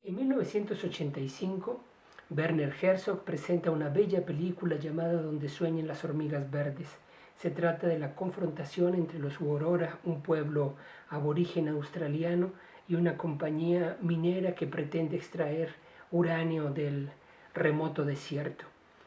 En 1985, Werner Herzog presenta una bella película llamada Donde sueñan las hormigas verdes. Se trata de la confrontación entre los Worora, un pueblo aborigen australiano, y una compañía minera que pretende extraer uranio del remoto desierto.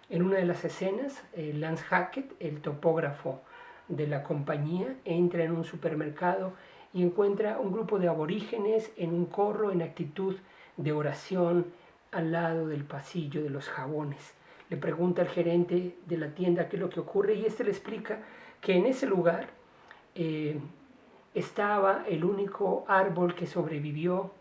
En una de las escenas, Lance Hackett, el topógrafo de la compañía, entra en un supermercado y encuentra un grupo de aborígenes en un corro en actitud de oración al lado del pasillo de los jabones. Le pregunta al gerente de la tienda qué es lo que ocurre y este le explica que en ese lugar estaba el único árbol que sobrevivió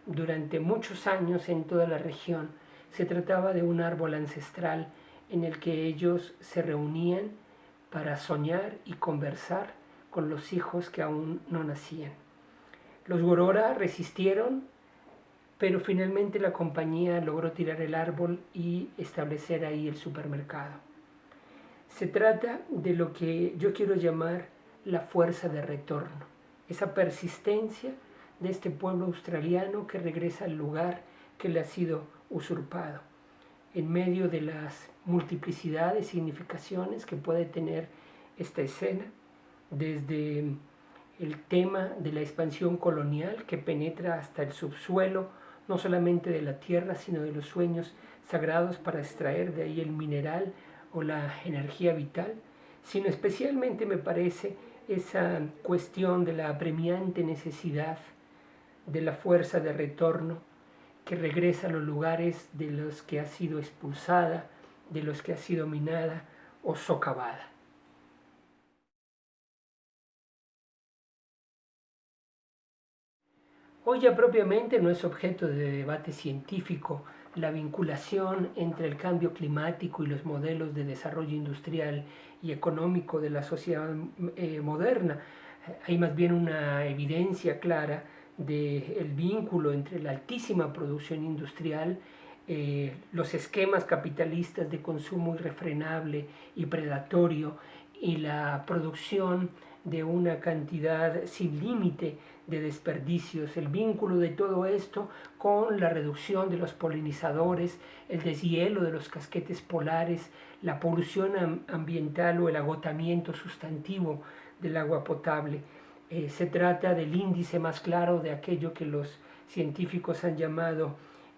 durante muchos años en toda la región. Se trataba de un árbol ancestral en el que ellos se reunían para soñar y conversar con los hijos que aún no nacían. Los Worora resistieron, pero finalmente la compañía logró tirar el árbol y establecer ahí el supermercado. Se trata de lo que yo quiero llamar la fuerza de retorno, esa persistencia de este pueblo australiano que regresa al lugar que le ha sido usurpado, en medio de las multiplicidad de significaciones que puede tener esta escena, desde el tema de la expansión colonial que penetra hasta el subsuelo, no solamente de la tierra, sino de los sueños sagrados para extraer de ahí el mineral o la energía vital, sino especialmente me parece esa cuestión de la apremiante necesidad de la fuerza de retorno que regresa a los lugares de los que ha sido expulsada, de los que ha sido minada o socavada. Hoy ya propiamente no es objeto de debate científico la vinculación entre el cambio climático y los modelos de desarrollo industrial y económico de la sociedad moderna. Hay más bien una evidencia clara del vínculo entre la altísima producción industrial, los esquemas capitalistas de consumo irrefrenable y predatorio y la producción de una cantidad sin límite de desperdicios, el vínculo de todo esto con la reducción de los polinizadores, el deshielo de los casquetes polares, la polución ambiental o el agotamiento sustantivo del agua potable. Se trata del índice más claro de aquello que los científicos han llamado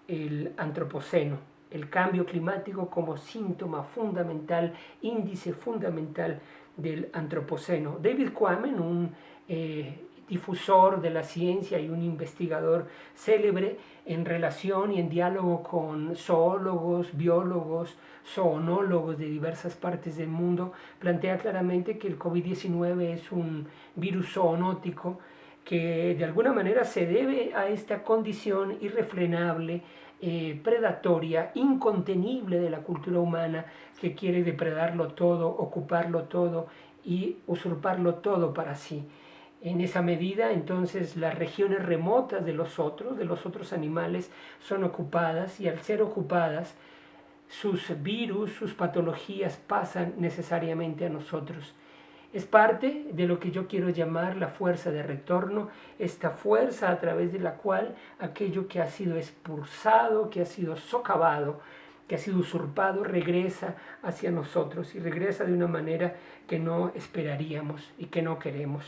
el antropoceno, el cambio climático como síntoma fundamental, índice fundamental del antropoceno. David Quammen, un difusor de la ciencia y un investigador célebre en relación y en diálogo con zoólogos, biólogos, zoonólogos de diversas partes del mundo, plantea claramente que el COVID-19 es un virus zoonótico que de alguna manera se debe a esta condición irrefrenable, predatoria, incontenible de la cultura humana que quiere depredarlo todo, ocuparlo todo y usurparlo todo para sí. En esa medida, entonces, las regiones remotas de los otros animales, son ocupadas y al ser ocupadas, sus virus, sus patologías pasan necesariamente a nosotros. Es parte de lo que yo quiero llamar la fuerza de retorno, esta fuerza a través de la cual aquello que ha sido expulsado, que ha sido socavado, que ha sido usurpado, regresa hacia nosotros y regresa de una manera que no esperaríamos y que no queremos.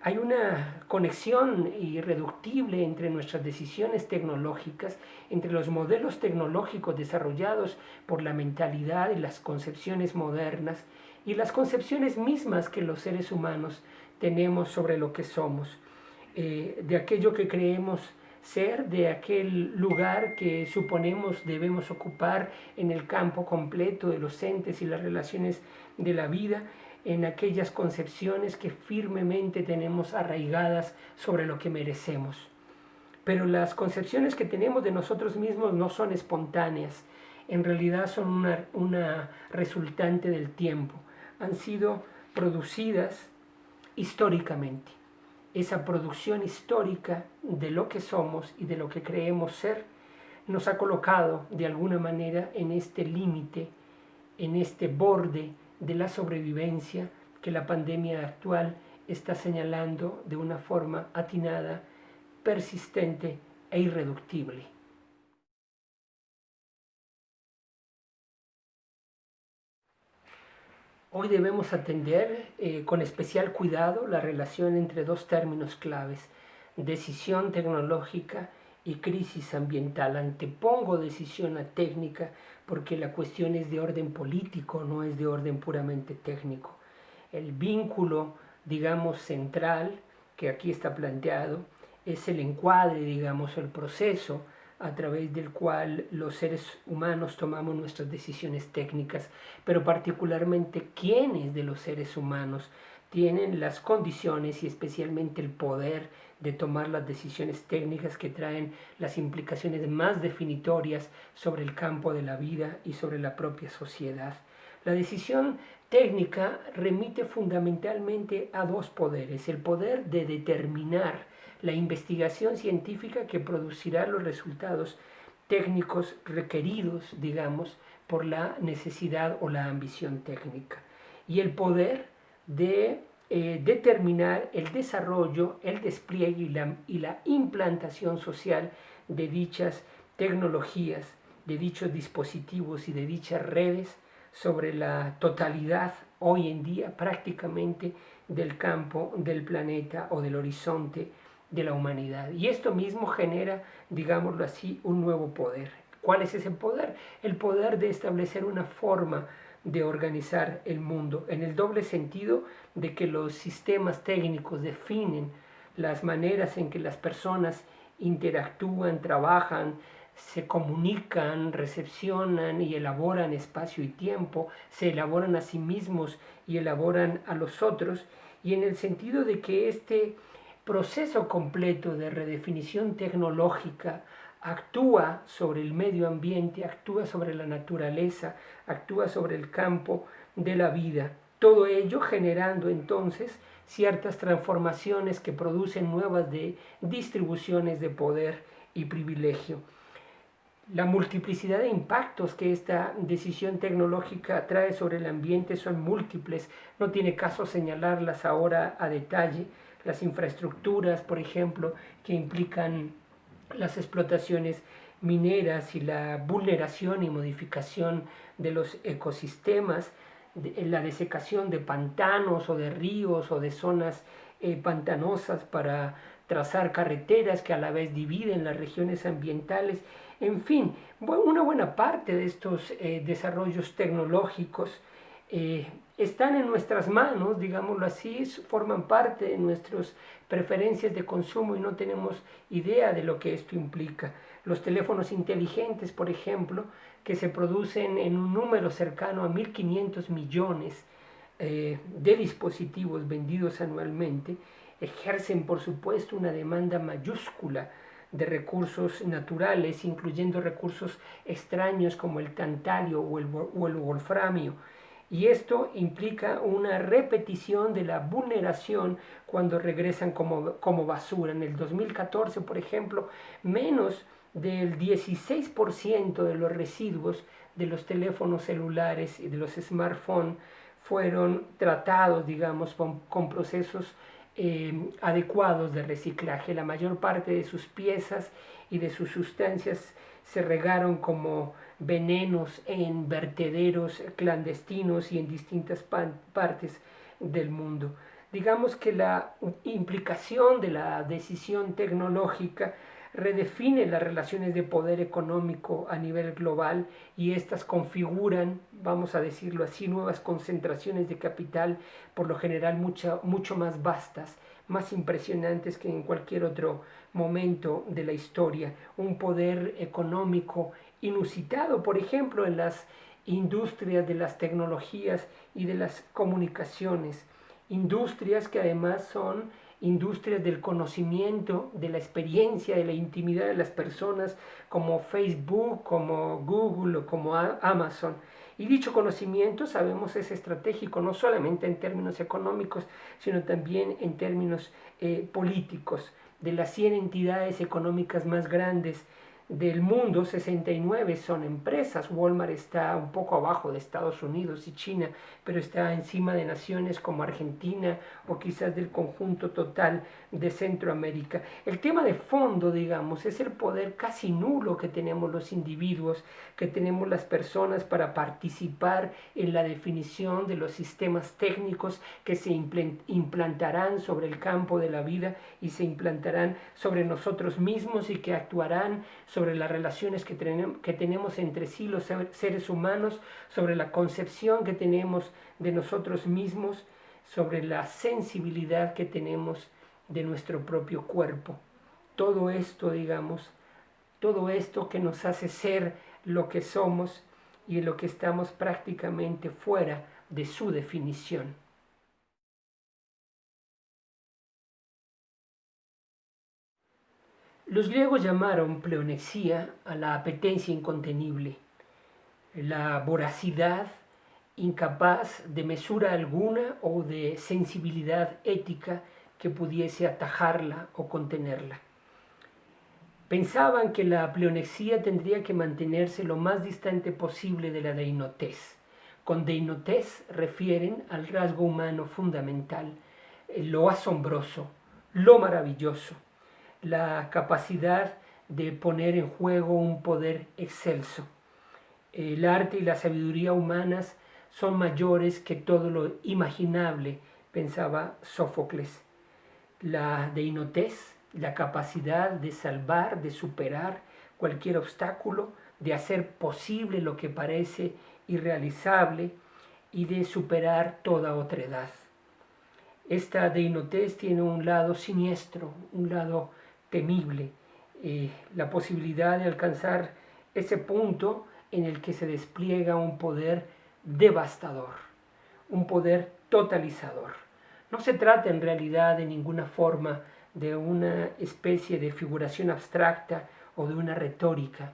Hay una conexión irreductible entre nuestras decisiones tecnológicas, entre los modelos tecnológicos desarrollados por la mentalidad y las concepciones modernas y las concepciones mismas que los seres humanos tenemos sobre lo que somos, de aquello que creemos ser, de aquel lugar que suponemos debemos ocupar en el campo completo de los entes y las relaciones de la vida, en aquellas concepciones que firmemente tenemos arraigadas sobre lo que merecemos. Pero las concepciones que tenemos de nosotros mismos no son espontáneas, en realidad son una resultante del tiempo, han sido producidas históricamente. Esa producción histórica de lo que somos y de lo que creemos ser nos ha colocado de alguna manera en este límite, en este borde de la sobrevivencia que la pandemia actual está señalando de una forma atinada, persistente e irreductible. Hoy debemos atender con especial cuidado la relación entre dos términos claves: decisión tecnológica y crisis ambiental. Antepongo decisión a técnica porque la cuestión es de orden político, no es de orden puramente técnico. El vínculo, digamos, central que aquí está planteado es el encuadre, digamos, el proceso a través del cual los seres humanos tomamos nuestras decisiones técnicas, pero particularmente quiénes de los seres humanos tienen las condiciones y especialmente el poder de tomar las decisiones técnicas que traen las implicaciones más definitorias sobre el campo de la vida y sobre la propia sociedad. La decisión técnica remite fundamentalmente a dos poderes: el poder de determinar la investigación científica que producirá los resultados técnicos requeridos, digamos, por la necesidad o la ambición técnica, y el poder de determinar el desarrollo, el despliegue y la implantación social de dichas tecnologías, de dichos dispositivos y de dichas redes sobre la totalidad hoy en día prácticamente del campo, del planeta o del horizonte de la humanidad. Y esto mismo genera, digámoslo así, un nuevo poder. ¿Cuál es ese poder? El poder de establecer una forma de organizar el mundo, en el doble sentido de que los sistemas técnicos definen las maneras en que las personas interactúan, trabajan, se comunican, recepcionan y elaboran espacio y tiempo, se elaboran a sí mismos y elaboran a los otros, y en el sentido de que este proceso completo de redefinición tecnológica actúa sobre el medio ambiente, actúa sobre la naturaleza, actúa sobre el campo de la vida. Todo ello generando entonces ciertas transformaciones que producen nuevas distribuciones de poder y privilegio. La multiplicidad de impactos que esta decisión tecnológica trae sobre el ambiente son múltiples, no tiene caso señalarlas ahora a detalle. Las infraestructuras, por ejemplo, que implican las explotaciones mineras y la vulneración y modificación de los ecosistemas, la desecación de pantanos o de ríos o de zonas pantanosas para trazar carreteras que a la vez dividen las regiones ambientales. En fin, una buena parte de estos desarrollos tecnológicos están en nuestras manos, digámoslo así, forman parte de nuestras preferencias de consumo y no tenemos idea de lo que esto implica. Los teléfonos inteligentes, por ejemplo, que se producen en un número cercano a 1.500 millones de dispositivos vendidos anualmente, ejercen por supuesto una demanda mayúscula de recursos naturales, incluyendo recursos extraños como el tantalio o el wolframio. Y esto implica una repetición de la vulneración cuando regresan como basura. En el 2014, por ejemplo, menos del 16% de los residuos de los teléfonos celulares y de los smartphones fueron tratados, digamos, con procesos adecuados de reciclaje. La mayor parte de sus piezas y de sus sustancias se regaron como venenos en vertederos clandestinos y en distintas partes del mundo. Digamos que la implicación de la decisión tecnológica redefine las relaciones de poder económico a nivel global, y estas configuran, vamos a decirlo así, nuevas concentraciones de capital, por lo general mucho más vastas, más impresionantes que en cualquier otro momento de la historia. Un poder económico inusitado, por ejemplo, en las industrias de las tecnologías y de las comunicaciones, industrias que además son industrias del conocimiento, de la experiencia, de la intimidad de las personas, como Facebook, como Google o como Amazon. Y dicho conocimiento, sabemos, es estratégico no solamente en términos económicos, sino también en términos políticos. De las 100 entidades económicas más grandes del mundo, 69 son empresas. Walmart está un poco abajo de Estados Unidos y China, pero está encima de naciones como Argentina o quizás del conjunto total de Centroamérica. El tema de fondo, digamos, es el poder casi nulo que tenemos los individuos, que tenemos las personas para participar en la definición de los sistemas técnicos que se implantarán sobre el campo de la vida y se implantarán sobre nosotros mismos y que actuarán sobre las relaciones que tenemos entre sí los seres humanos, sobre la concepción que tenemos de nosotros mismos, sobre la sensibilidad que tenemos de nuestro propio cuerpo. Todo esto, digamos, todo esto que nos hace ser lo que somos y en lo que estamos prácticamente fuera de su definición. Los griegos llamaron pleonexía a la apetencia incontenible, la voracidad incapaz de mesura alguna o de sensibilidad ética que pudiese atajarla o contenerla. Pensaban que la pleonexía tendría que mantenerse lo más distante posible de la deinotez. Con deinotez refieren al rasgo humano fundamental, lo asombroso, lo maravilloso, la capacidad de poner en juego un poder excelso. El arte y la sabiduría humanas son mayores que todo lo imaginable, pensaba Sófocles. La deinotez, la capacidad de salvar, de superar cualquier obstáculo, de hacer posible lo que parece irrealizable y de superar toda otredad. Esta deinotez tiene un lado siniestro, un lado temible, la posibilidad de alcanzar ese punto en el que se despliega un poder devastador, un poder totalizador. No se trata en realidad de ninguna forma de una especie de figuración abstracta o de una retórica,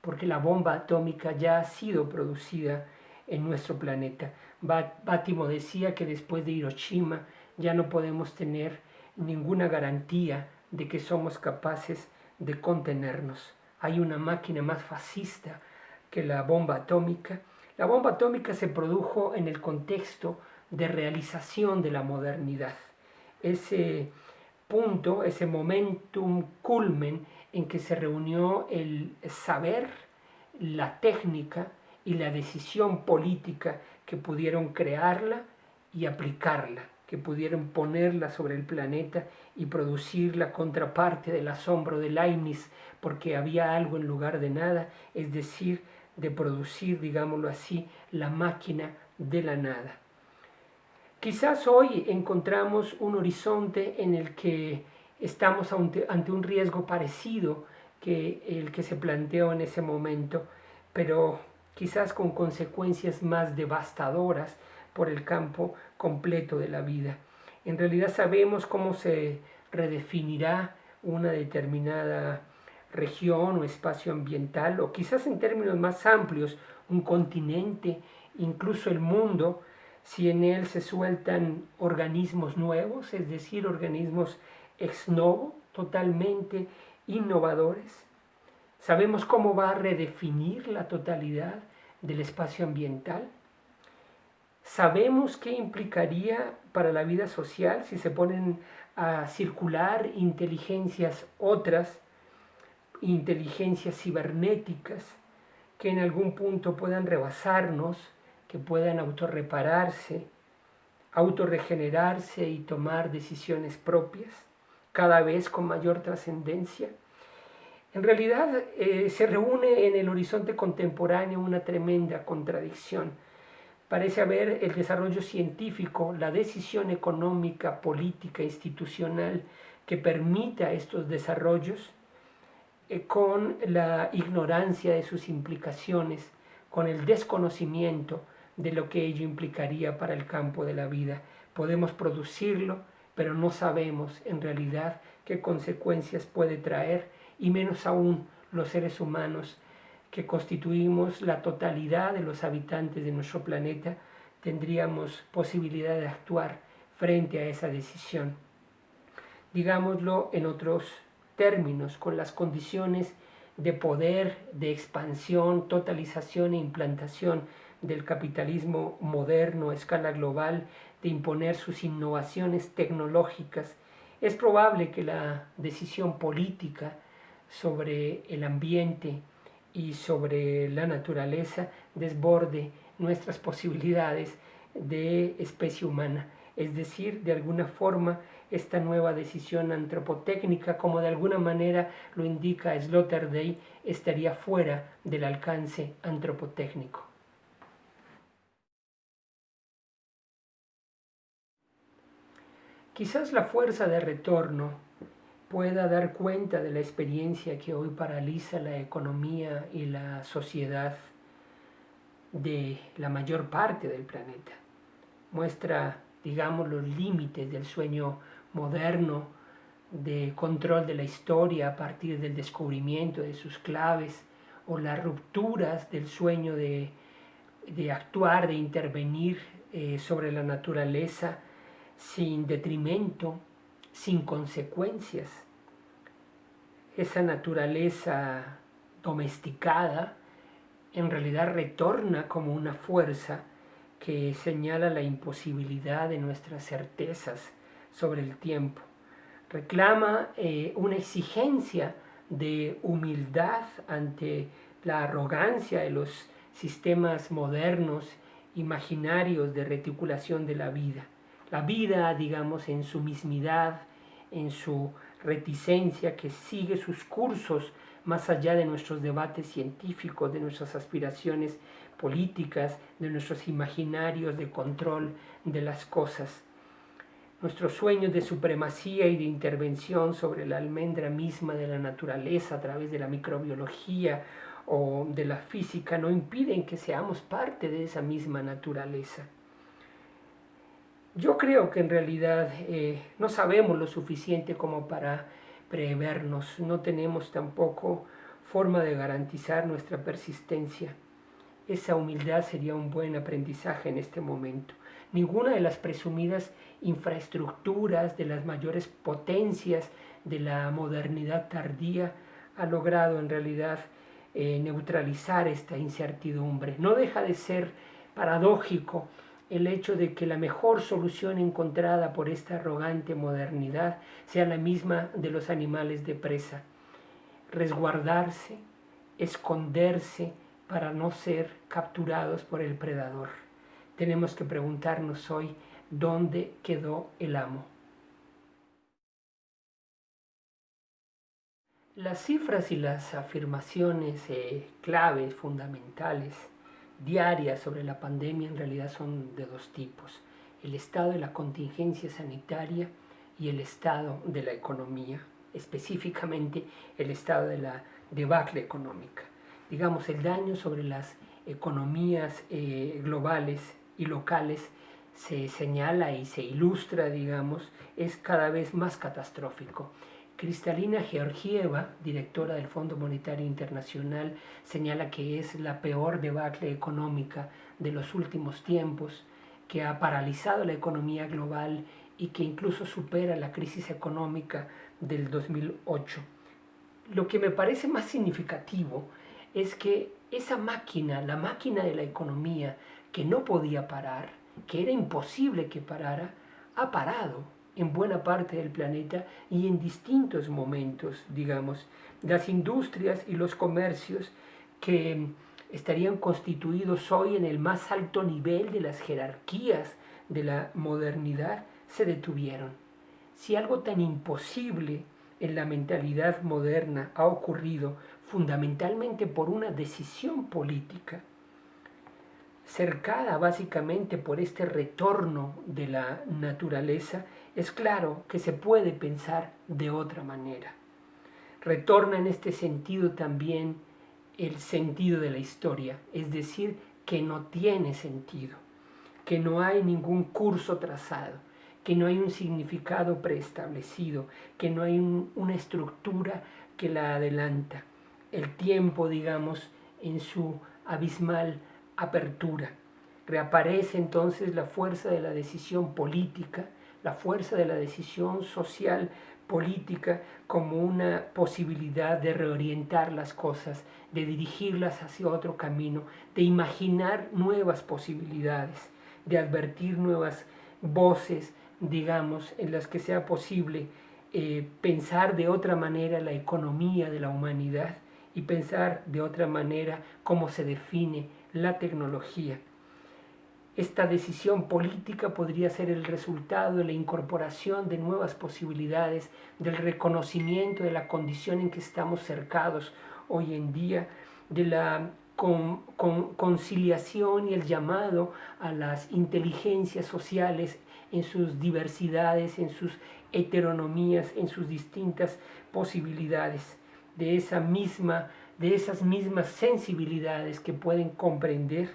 porque la bomba atómica ya ha sido producida en nuestro planeta. Bátimo decía que después de Hiroshima ya no podemos tener ninguna garantía de que somos capaces de contenernos. Hay una máquina más fascista que la bomba atómica. La bomba atómica se produjo en el contexto de realización de la modernidad. Ese punto, ese momentum culmen en que se reunió el saber, la técnica y la decisión política que pudieron crearla y aplicarla, que pudieron ponerla sobre el planeta y producir la contraparte del asombro de Leibniz, porque había algo en lugar de nada, es decir, de producir, digámoslo así, la máquina de la nada. Quizás hoy encontramos un horizonte en el que estamos ante un riesgo parecido que el que se planteó en ese momento, pero quizás con consecuencias más devastadoras por el campo completo de la vida. En realidad sabemos cómo se redefinirá una determinada región o espacio ambiental, o quizás en términos más amplios, un continente, incluso el mundo, si en él se sueltan organismos nuevos, es decir, organismos ex novo, totalmente innovadores. Sabemos cómo va a redefinir la totalidad del espacio ambiental. Sabemos qué implicaría para la vida social si se ponen a circular inteligencias otras, inteligencias cibernéticas, que en algún punto puedan rebasarnos, que puedan autorrepararse, autorregenerarse y tomar decisiones propias, cada vez con mayor trascendencia. En realidad se reúne en el horizonte contemporáneo una tremenda contradicción. Parece haber el desarrollo científico, la decisión económica, política, institucional que permita estos desarrollos, con la ignorancia de sus implicaciones, con el desconocimiento de lo que ello implicaría para el campo de la vida. Podemos producirlo, pero no sabemos en realidad qué consecuencias puede traer, y menos aún los seres humanos que constituimos la totalidad de los habitantes de nuestro planeta, tendríamos posibilidad de actuar frente a esa decisión. Digámoslo en otros términos, con las condiciones de poder, de expansión, totalización e implantación del capitalismo moderno a escala global, de imponer sus innovaciones tecnológicas, es probable que la decisión política sobre el ambiente y sobre la naturaleza desborde nuestras posibilidades de especie humana. Es decir, de alguna forma, esta nueva decisión antropotécnica, como de alguna manera lo indica Sloterdijk, estaría fuera del alcance antropotécnico. Quizás la fuerza de retorno pueda dar cuenta de la experiencia que hoy paraliza la economía y la sociedad de la mayor parte del planeta. Muestra, digamos, los límites del sueño moderno de control de la historia a partir del descubrimiento de sus claves, o las rupturas del sueño de actuar, de intervenir sobre la naturaleza sin detrimento, sin consecuencias. Esa naturaleza domesticada en realidad retorna como una fuerza que señala la imposibilidad de nuestras certezas sobre el tiempo. Reclama una exigencia de humildad ante la arrogancia de los sistemas modernos, imaginarios de reticulación de la vida. La vida, digamos, en su mismidad, en su reticencia, que sigue sus cursos más allá de nuestros debates científicos, de nuestras aspiraciones políticas, de nuestros imaginarios de control de las cosas. Nuestros sueños de supremacía y de intervención sobre la almendra misma de la naturaleza a través de la microbiología o de la física no impiden que seamos parte de esa misma naturaleza. Yo creo que en realidad no sabemos lo suficiente como para prevernos, no tenemos tampoco forma de garantizar nuestra persistencia. Esa humildad sería un buen aprendizaje en este momento. Ninguna de las presumidas infraestructuras de las mayores potencias de la modernidad tardía ha logrado en realidad neutralizar esta incertidumbre. No deja de ser paradójico el hecho de que la mejor solución encontrada por esta arrogante modernidad sea la misma de los animales de presa: resguardarse, esconderse para no ser capturados por el predador. Tenemos que preguntarnos hoy, ¿dónde quedó el amo? Las cifras y las afirmaciones claves, fundamentales, diarias sobre la pandemia en realidad son de dos tipos: el estado de la contingencia sanitaria y el estado de la economía, específicamente el estado de la debacle económica. Digamos, el daño sobre las economías globales y locales se señala y se ilustra, digamos, es cada vez más catastrófico. Kristalina Georgieva, directora del Fondo Monetario Internacional, señala que es la peor debacle económica de los últimos tiempos, que ha paralizado la economía global y que incluso supera la crisis económica del 2008. Lo que me parece más significativo es que esa máquina, la máquina de la economía, que no podía parar, que era imposible que parara, ha parado en buena parte del planeta y en distintos momentos, digamos. Las industrias y los comercios que estarían constituidos hoy en el más alto nivel de las jerarquías de la modernidad se detuvieron. Si algo tan imposible en la mentalidad moderna ha ocurrido fundamentalmente por una decisión política, cercada básicamente por este retorno de la naturaleza, es claro que se puede pensar de otra manera. Retorna en este sentido también el sentido de la historia, es decir, que no tiene sentido, que no hay ningún curso trazado, que no hay un significado preestablecido, que no hay una estructura que la adelanta. El tiempo, digamos, en su abismal apertura. Reaparece entonces la fuerza de la decisión política, la fuerza de la decisión social política como una posibilidad de reorientar las cosas, de dirigirlas hacia otro camino, de imaginar nuevas posibilidades, de advertir nuevas voces, digamos, en las que sea posible pensar de otra manera la economía de la humanidad y pensar de otra manera cómo se define la tecnología. Esta decisión política podría ser el resultado de la incorporación de nuevas posibilidades, del reconocimiento de la condición en que estamos cercados hoy en día, de la conciliación y el llamado a las inteligencias sociales en sus diversidades, en sus heteronomías, en sus distintas posibilidades, de esas mismas sensibilidades que pueden comprender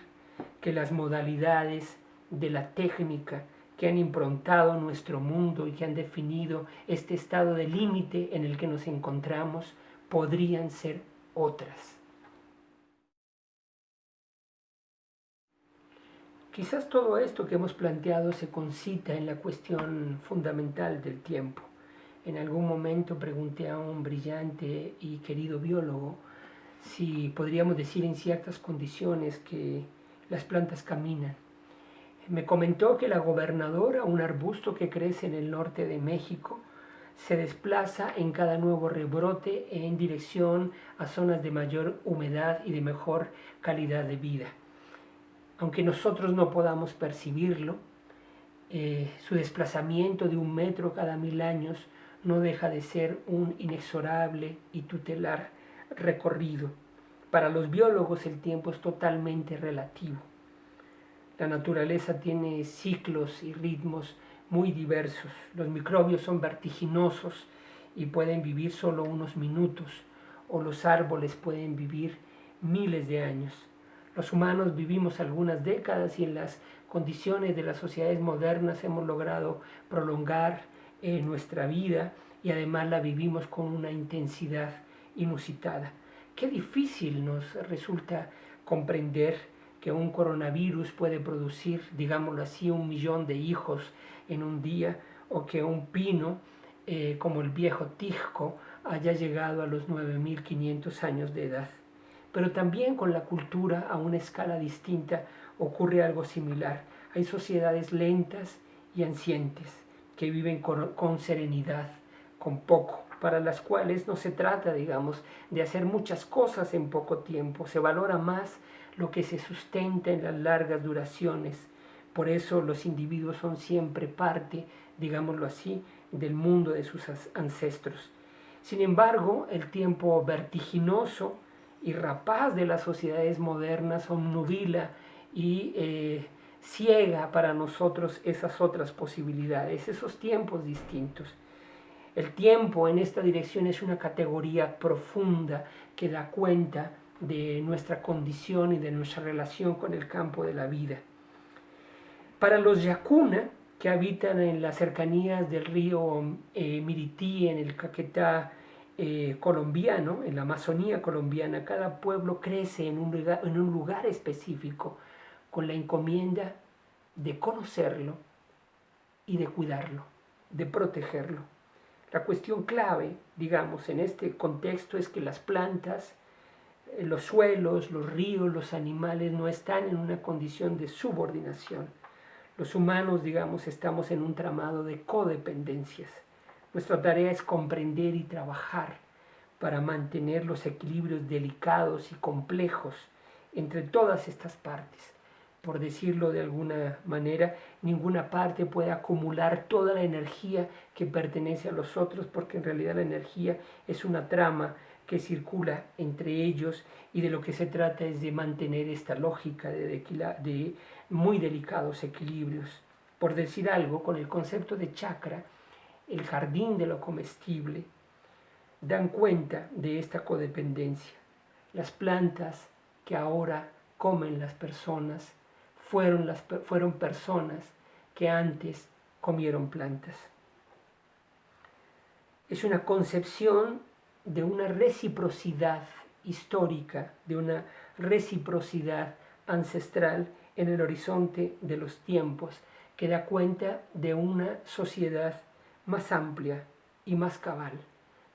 que las modalidades de la técnica que han improntado nuestro mundo y que han definido este estado de límite en el que nos encontramos podrían ser otras. Quizás todo esto que hemos planteado se concita en la cuestión fundamental del tiempo. En algún momento pregunté a un brillante y querido biólogo si podríamos decir en ciertas condiciones que las plantas caminan. Me comentó que la gobernadora, un arbusto que crece en el norte de México, se desplaza en cada nuevo rebrote en dirección a zonas de mayor humedad y de mejor calidad de vida. Aunque nosotros no podamos percibirlo, su desplazamiento de 1 metro cada 1000 años no deja de ser un inexorable y tutelar recorrido. Para los biólogos el tiempo es totalmente relativo. La naturaleza tiene ciclos y ritmos muy diversos. Los microbios son vertiginosos y pueden vivir solo unos minutos, o los árboles pueden vivir miles de años. Los humanos vivimos algunas décadas y en las condiciones de las sociedades modernas hemos logrado prolongar nuestra vida y además la vivimos con una intensidad inusitada. Qué difícil nos resulta comprender que un coronavirus puede producir, digámoslo así, 1 millón de hijos en un día, o que un pino, como el viejo Tijco, haya llegado a los 9500 años de edad. Pero también con la cultura, a una escala distinta, ocurre algo similar. Hay sociedades lentas y ancientes que viven con serenidad, con poco, para las cuales no se trata, digamos, de hacer muchas cosas en poco tiempo. Se valora más lo que se sustenta en las largas duraciones. Por eso los individuos son siempre parte, digámoslo así, del mundo de sus ancestros. Sin embargo, el tiempo vertiginoso y rapaz de las sociedades modernas obnubila y ciega para nosotros esas otras posibilidades, esos tiempos distintos. El tiempo en esta dirección es una categoría profunda que da cuenta de nuestra condición y de nuestra relación con el campo de la vida. Para los Yacuna, que habitan en las cercanías del río Mirití, en el Caquetá colombiano, en la Amazonía colombiana, cada pueblo crece en un lugar específico con la encomienda de conocerlo y de cuidarlo, de protegerlo. La cuestión clave, digamos, en este contexto es que las plantas, los suelos, los ríos, los animales no están en una condición de subordinación. Los humanos, digamos, estamos en un tramado de codependencias. Nuestra tarea es comprender y trabajar para mantener los equilibrios delicados y complejos entre todas estas partes. Por decirlo de alguna manera, ninguna parte puede acumular toda la energía que pertenece a los otros, porque en realidad la energía es una trama que circula entre ellos, y de lo que se trata es de mantener esta lógica de muy delicados equilibrios. Por decir algo, con el concepto de chakra, el jardín de lo comestible, dan cuenta de esta codependencia. Las plantas que ahora comen las personas fueron personas que antes comieron plantas. Es una concepción de una reciprocidad histórica, de una reciprocidad ancestral en el horizonte de los tiempos, que da cuenta de una sociedad más amplia y más cabal,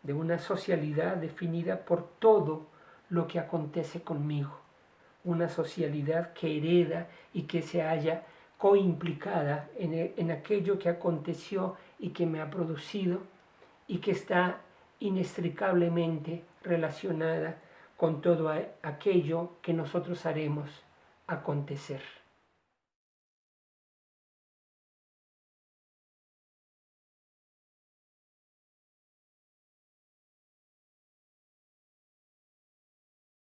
de una socialidad definida por todo lo que acontece conmigo, una socialidad que hereda y que se halla coimplicada en aquello que aconteció y que me ha producido y que está inextricablemente relacionada con todo aquello que nosotros haremos acontecer.